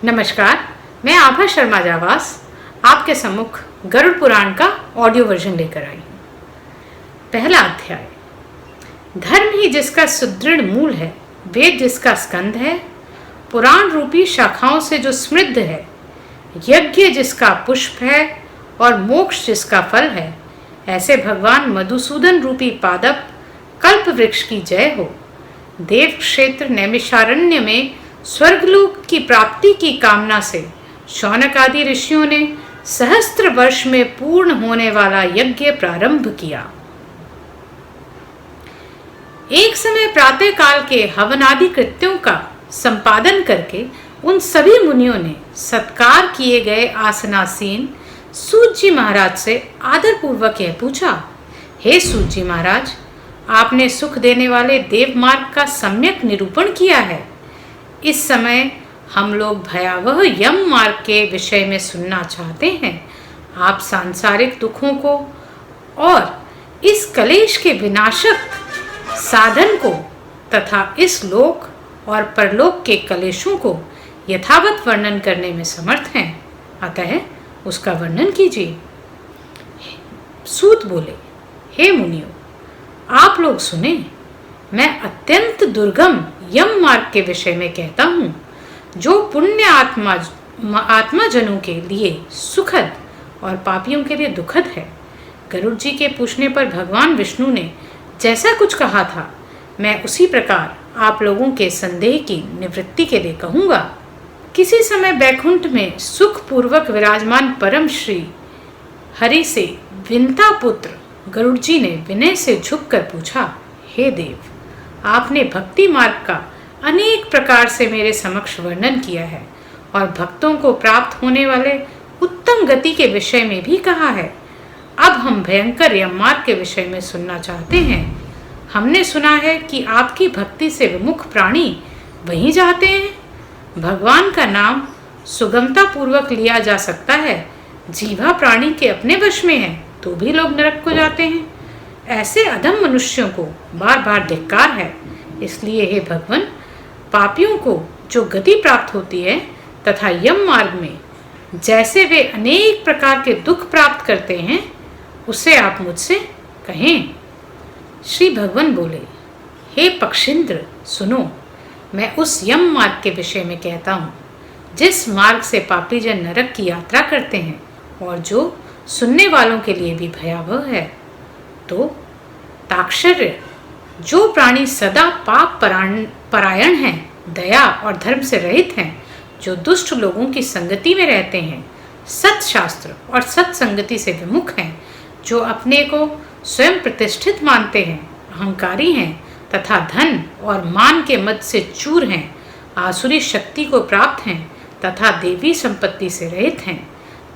नमस्कार, मैं आभा शर्मा जावास आपके सम्मुख गरुड़ पुराण का ऑडियो वर्जन लेकर आई हूँ। पहला अध्याय। धर्म ही जिसका सुदृढ़ मूल है, वेद जिसका स्कंध है, पुराण रूपी शाखाओं से जो समृद्ध है, यज्ञ जिसका पुष्प है और मोक्ष जिसका फल है, ऐसे भगवान मधुसूदन रूपी पादप कल्प वृक्ष की जय हो। देव क्षेत्र नैमिषारण्य में स्वर्गलोक की प्राप्ति की कामना से शौनक आदि ऋषियों ने सहस्त्र वर्ष में पूर्ण होने वाला यज्ञ प्रारंभ किया। एक समय प्रातः काल के हवनादि कृत्यों का संपादन करके उन सभी मुनियों ने सत्कार किए गए आसनासीन सूत जी महाराज से आदर पूर्वक यह पूछा, हे सूत जी महाराज, आपने सुख देने वाले देव मार्ग का सम्यक निरूपण किया है। इस समय हम लोग भयावह यम मार्ग के विषय में सुनना चाहते हैं। आप सांसारिक दुखों को और इस कलेश के विनाशक साधन को तथा इस लोक और परलोक के कलेशों को यथावत वर्णन करने में समर्थ हैं, अतः उसका वर्णन कीजिए। सूत बोले, हे मुनियों, आप लोग सुने, मैं अत्यंत दुर्गम यम मार्ग के विषय में कहता हूँ, जो पुण्य आत्माजनों के लिए सुखद और पापियों के लिए दुखद है। गरुड़ जी के पूछने पर भगवान विष्णु ने जैसा कुछ कहा था, मैं उसी प्रकार आप लोगों के संदेह की निवृत्ति के लिए कहूँगा। किसी समय बैकुंठ में सुख पूर्वक विराजमान परम श्री हरि से विंता पुत्र गरुड़ जी ने विनय से झुककर पूछा, हे देव, आपने भक्ति मार्ग का अनेक प्रकार से मेरे समक्ष वर्णन किया है और भक्तों को प्राप्त होने वाले उत्तम गति के विषय में भी कहा है। अब हम भयंकर यम मार्ग के विषय में सुनना चाहते हैं। हमने सुना है कि आपकी भक्ति से विमुख प्राणी वहीं जाते हैं। भगवान का नाम सुगमता पूर्वक लिया जा सकता है। जीवा प्राणी के अपने वश में है तो भी लोग नरक को जाते हैं। ऐसे अधम मनुष्यों को बार बार धिक्कार है। इसलिए हे भगवान, पापियों को जो गति प्राप्त होती है तथा यम मार्ग में जैसे वे अनेक प्रकार के दुख प्राप्त करते हैं, उसे आप मुझसे कहें। श्री भगवान बोले, हे पक्षींद्र, सुनो, मैं उस यम मार्ग के विषय में कहता हूँ, जिस मार्ग से पापी जन नरक की यात्रा करते हैं और जो सुनने वालों के लिए भी भयावह है। तो ताक्षर्य, जो प्राणी सदा पाप परायण हैं, दया और धर्म से रहित हैं, जो दुष्ट लोगों की संगति में रहते हैं, सत्शास्त्र और सत्संगति से विमुख हैं, जो अपने को स्वयं प्रतिष्ठित मानते हैं, अहंकारी हैं तथा धन और मान के मद से चूर हैं, आसुरी शक्ति को प्राप्त हैं तथा देवी संपत्ति से रहित हैं,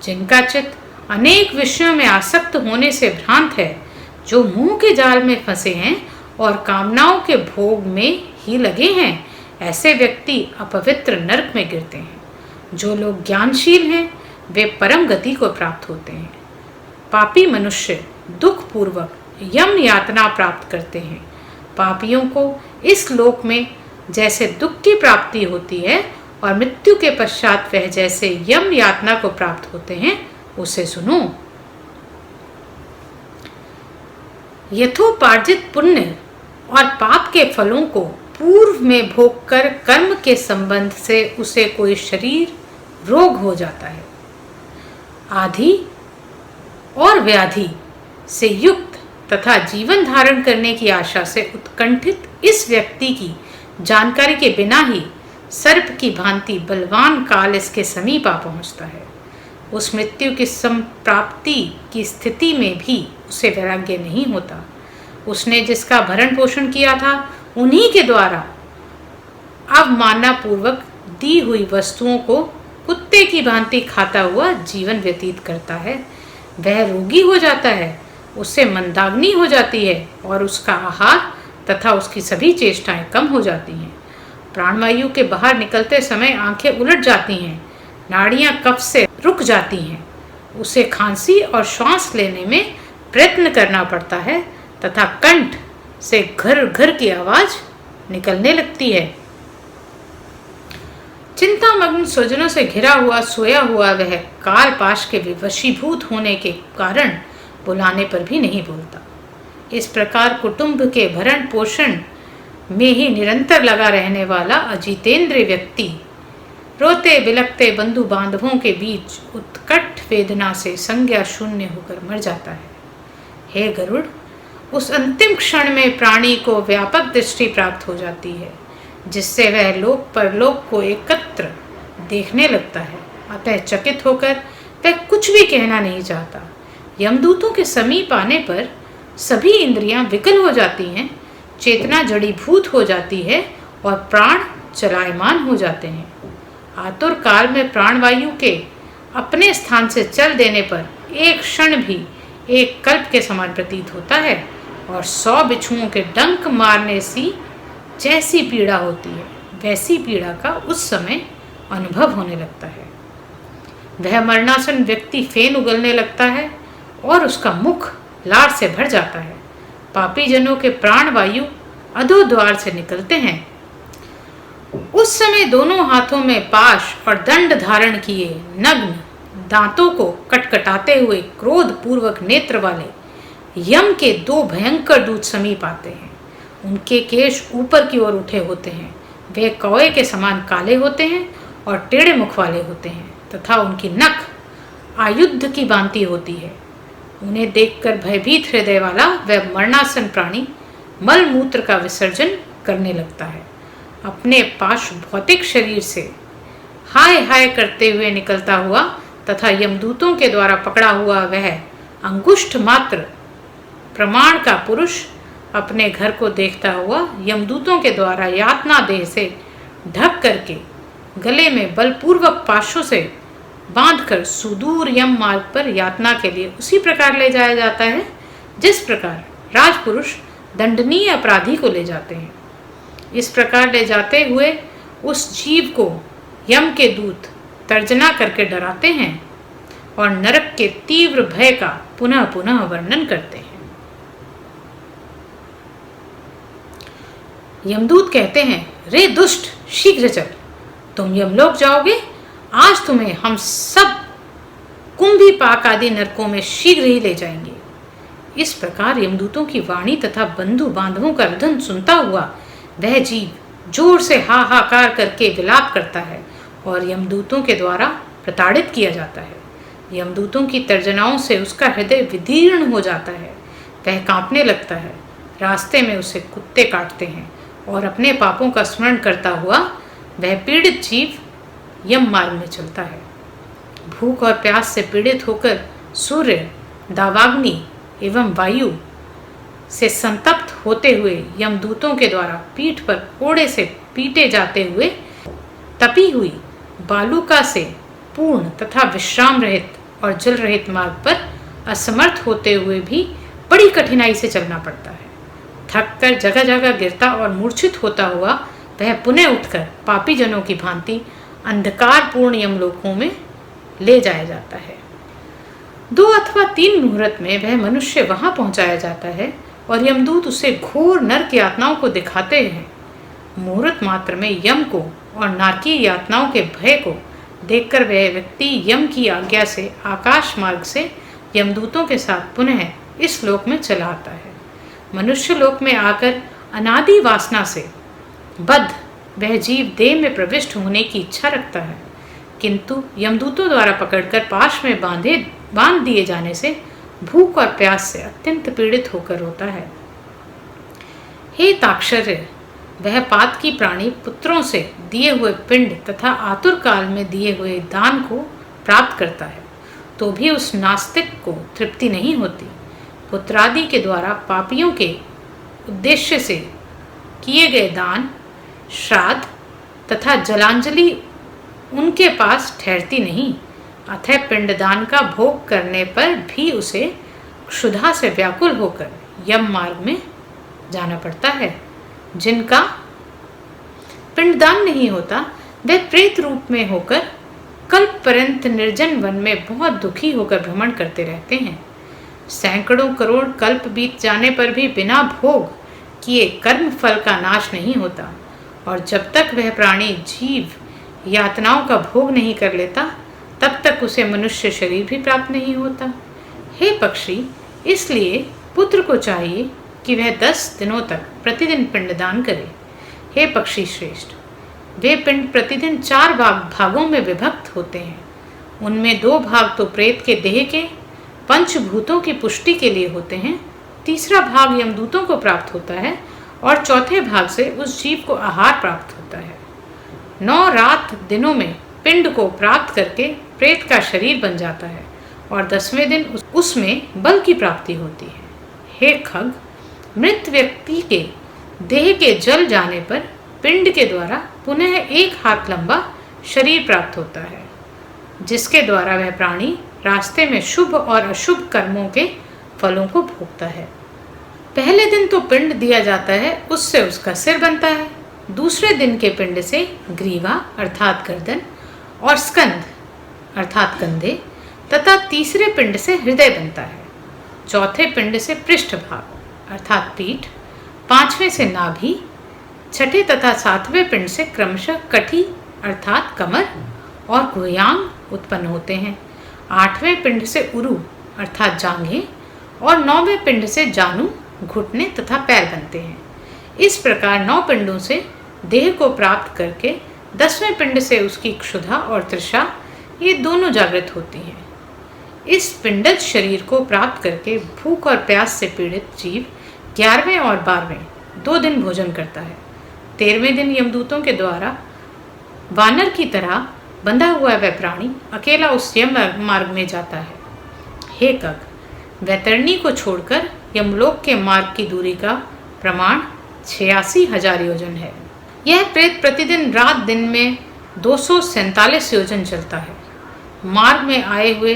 जिनका चित्त अनेक विषयों में आसक्त होने से भ्रांत है, जो मुंह के जाल में फंसे हैं और कामनाओं के भोग में ही लगे हैं, ऐसे व्यक्ति अपवित्र नरक में गिरते हैं। जो लोग ज्ञानशील हैं, वे परम गति को प्राप्त होते हैं। पापी मनुष्य दुख पूर्वक यम यातना प्राप्त करते हैं। पापियों को इस लोक में जैसे दुख की प्राप्ति होती है और मृत्यु के पश्चात वह जैसे यम यातना को प्राप्त होते हैं, उसे सुनो। यथोपार्जित पुण्य और पाप के फलों को पूर्व में भोग कर कर्म के संबंध से उसे कोई शरीर रोग हो जाता है। आधि और व्याधि से युक्त तथा जीवन धारण करने की आशा से उत्कंठित इस व्यक्ति की जानकारी के बिना ही सर्प की भांति बलवान काल इसके समीप आ पहुंचता है। उस मृत्यु की संप्राप्ति की स्थिति में भी उसे वैराग्य नहीं होता। उसने जिसका भरण पोषण किया था, उन्हीं के द्वारा अवमानना पूर्वक दी हुई वस्तुओं को कुत्ते की भांति खाता हुआ जीवन व्यतीत करता है। वह रोगी हो जाता है, उससे मंदाग्नि हो जाती है और उसका आहार तथा उसकी सभी चेष्टाएं कम हो जाती हैं। प्राणवायु के बाहर निकलते समय आंखें उलट जाती हैं, नाड़ियां कफ से रुक जाती हैं, उसे खांसी और श्वास लेने में प्रयत्न करना पड़ता है तथा कंठ से घर घर की आवाज निकलने लगती है। चिंतामग्न स्वजनों से घिरा हुआ सोया हुआ वह काल पाश के वशीभूत होने के कारण बुलाने पर भी नहीं बोलता। इस प्रकार कुटुंब के भरण पोषण में ही निरंतर लगा रहने वाला अजितेंद्रिय व्यक्ति रोते बिलखते बंधु बांधवों के बीच उत्कट वेदना से संज्ञा शून्य होकर मर जाता है। हे गरुड़, उस अंतिम क्षण में प्राणी को व्यापक दृष्टि प्राप्त हो जाती है, जिससे वह लोक परलोक को एकत्र देखने लगता है। अतः चकित होकर वह कुछ भी कहना नहीं चाहता। यमदूतों के समीप आने पर सभी इंद्रियां विकल हो जाती हैं, चेतना जड़ीभूत हो जाती है और प्राण चलायमान हो जाते हैं। आतुर काल में प्राणवायु के अपने स्थान से चल देने पर एक क्षण भी एक कल्प के समान प्रतीत होता है और 100 बिच्छुओं के डंक मारने सी जैसी पीड़ा होती है, वैसी पीड़ा का उस समय अनुभव होने लगता है। वह मरणासन व्यक्ति फेन उगलने लगता है और उसका मुख लार से भर जाता है। पापी जनों के प्राण वायु अधोद्वार से निकलते हैं। उस समय दोनों हाथों में पाश और दंड धारण किए नग्न, दांतों को कटकटाते हुए क्रोध पूर्वक नेत्र वाले यम के 2 भयंकर दूत समीप आते हैं। उनके केश ऊपर की ओर उठे होते हैं। वे कौए के समान काले होते हैं और टेढ़े मुख वाले होते हैं तथा उनकी नख आयुध की भांति होती है। उन्हें देखकर भयभीत हृदय वाला वह मरणासन प्राणी मल मूत्र का विसर्जन करने लगता है। अपने पाश भौतिक शरीर से हाय हाय करते हुए निकलता हुआ तथा यमदूतों के द्वारा पकड़ा हुआ वह अंगुष्ठ मात्र प्रमाण का पुरुष अपने घर को देखता हुआ यमदूतों के द्वारा यातना देह से ढक करके गले में बलपूर्वक पाशों से बांधकर सुदूर यम मार्ग पर यातना के लिए उसी प्रकार ले जाया जाता है जिस प्रकार राजपुरुष दंडनीय अपराधी को ले जाते हैं। इस प्रकार ले जाते हुए उस जीव को यम के दूत तर्जना करके डराते हैं और नरक के तीव्र भय का पुनः पुनः वर्णन करते हैं। यमदूत कहते हैं, रे दुष्ट, शीघ्र चल, तुम यमलोक जाओगे। आज तुम्हें हम सब कुंभी पाक आदि नरकों में शीघ्र ही ले जाएंगे। इस प्रकार यमदूतों की वाणी तथा बंधु बांधवों का रुदन सुनता हुआ वह जीव जोर से हाहाकार करके विलाप करता है और यमदूतों के द्वारा प्रताड़ित किया जाता है। यमदूतों की तर्जनाओं से उसका हृदय विदीर्ण हो जाता है। वह कांपने लगता है। रास्ते में उसे कुत्ते काटते हैं और अपने पापों का स्मरण करता हुआ वह पीड़ित जीव यम मार्ग में चलता है। भूख और प्यास से पीड़ित होकर सूर्य, दावाग्नि एवं वायु से संतप्त होते हुए यमदूतों के द्वारा पीठ पर कोड़े से पीटे जाते हुए तपी हुई बालुका से पूर्ण तथा विश्राम रहित और जल रहित मार्ग पर असमर्थ होते हुए भी बड़ी कठिनाई से चलना पड़ता है। थककर जगह जगह गिरता और मूर्छित होता हुआ वह पुनः उठकर पापी जनों की भांति अंधकारपूर्ण यमलोकों में ले जाया जाता है। 2 अथवा 3 मुहूर्त में वह मनुष्य वहां पहुंचाया जाता है और यमदूत उसे घोर नरक यातनाओं को दिखाते हैं। मुहूर्त मात्र में यम को और नारकीय यातनाओं के भय को देखकर वह व्यक्ति यम की आज्ञा से आकाश मार्ग से यमदूतों के साथ पुनः इस लोक में चला आता है। मनुष्य लोक में आकर अनादि वासना से बद्ध वह जीव देह में प्रविष्ट होने की इच्छा रखता है, किंतु यमदूतों द्वारा पकड़कर पाश में बांध दिए जाने से भूख और प्यास से अत्यंत पीड़ित होकर रोता है। हे ताक्षर्य, वह पातकी प्राणी पुत्रों से दिए हुए पिंड तथा आतुर काल में दिए हुए दान को प्राप्त करता है, तो भी उस नास्तिक को तृप्ति नहीं होती। पुत्रादि के द्वारा पापियों के उद्देश्य से किए गए दान, श्राद्ध तथा जलांजलि उनके पास ठहरती नहीं। अतः पिंडदान का भोग करने पर भी उसे क्षुधा से व्याकुल होकर यम मार्ग में जाना पड़ता है। जिनका पिंडदान नहीं होता वे प्रेत रूप में होकर कल्प पर्यंत निर्जन वन में बहुत दुखी होकर भ्रमण करते रहते हैं। सैकड़ों करोड़ कल्प बीत जाने पर भी बिना भोग किए कर्म फल का नाश नहीं होता और जब तक वह प्राणी जीव यातनाओं का भोग नहीं कर लेता तब तक उसे मनुष्य शरीर भी प्राप्त नहीं होता। हे पक्षी, इसलिए पुत्र को चाहिए कि वह 10 दिनों तक प्रतिदिन पिंडदान करे। हे पक्षी श्रेष्ठ, वे पिंड प्रतिदिन 4 भागों में विभक्त होते हैं। उनमें 2 भाग तो प्रेत के देह के पंचभूतों की पुष्टि के लिए होते हैं, तीसरा भाग यमदूतों को प्राप्त होता है और चौथे भाग से उस जीव को आहार प्राप्त होता है। 9 रात दिनों में पिंड को प्राप्त करके प्रेत का शरीर बन जाता है और 10वें दिन उसमें बल की प्राप्ति होती है। हे खग, मृत व्यक्ति के देह के जल जाने पर पिंड के द्वारा पुनः 1 हाथ लंबा शरीर प्राप्त होता है, जिसके द्वारा वह प्राणी रास्ते में शुभ और अशुभ कर्मों के फलों को भोगता है। पहले दिन तो पिंड दिया जाता है, उससे उसका सिर बनता है। दूसरे दिन के पिंड से ग्रीवा अर्थात गर्दन और स्कंद अर्थात कंधे तथा तीसरे पिंड से हृदय बनता है। चौथे पिंड से पृष्ठभाग अर्थात पीठ, 5वें से नाभि, छठे तथा 7वें पिंड से क्रमशः कटी अर्थात कमर और गुह्यांग उत्पन्न होते हैं। 8वें पिंड से उरु अर्थात जांघें और 9वें पिंड से जानू, घुटने तथा पैर बनते हैं। इस प्रकार 9 पिंडों से देह को प्राप्त करके 10वें पिंड से उसकी क्षुधा और तृषा ये दोनों जागृत होती हैं। इस पिंडज शरीर को प्राप्त करके भूख और प्यास से पीड़ित जीव 11वें और 12वें 2 दिन भोजन करता है। 13वें दिन यमदूतों के द्वारा वानर की तरह बंधा हुआ वह प्राणी अकेला उस यम मार्ग में जाता है। हे कग, वैतरणी को छोड़कर यमलोक के मार्ग की दूरी का प्रमाण 86,000 योजन है। यह प्रेत प्रतिदिन रात दिन में 247 योजन चलता है। मार्ग में आए हुए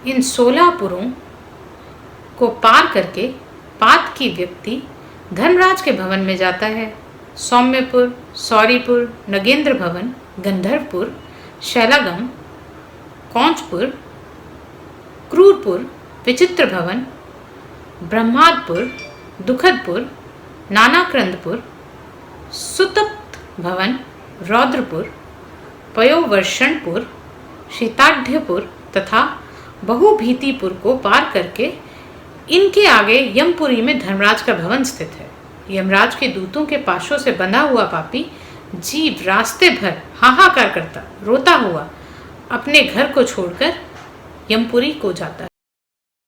इन 16 पुरों को पार करके पात की व्यक्ति धर्मराज के भवन में जाता है। सौम्यपुर, सौरीपुर, नगेंद्र भवन, गंधर्वपुर, शैलागम, कौंचपुर, क्रूरपुर, विचित्र भवन, ब्रह्मादपुर, दुखदपुर, नानाक्रंदपुर, सुतप्त भवन, रौद्रपुर, पयोवर्षणपुर, शीताढ़्यपुर तथा बहुभीतिपुर को पार करके इनके आगे यमपुरी में धर्मराज का भवन स्थित है। यमराज के दूतों के पाशों से बंधा हुआ पापी जीव रास्ते भर हाहाकार करता रोता हुआ अपने घर को छोड़कर यमपुरी को जाता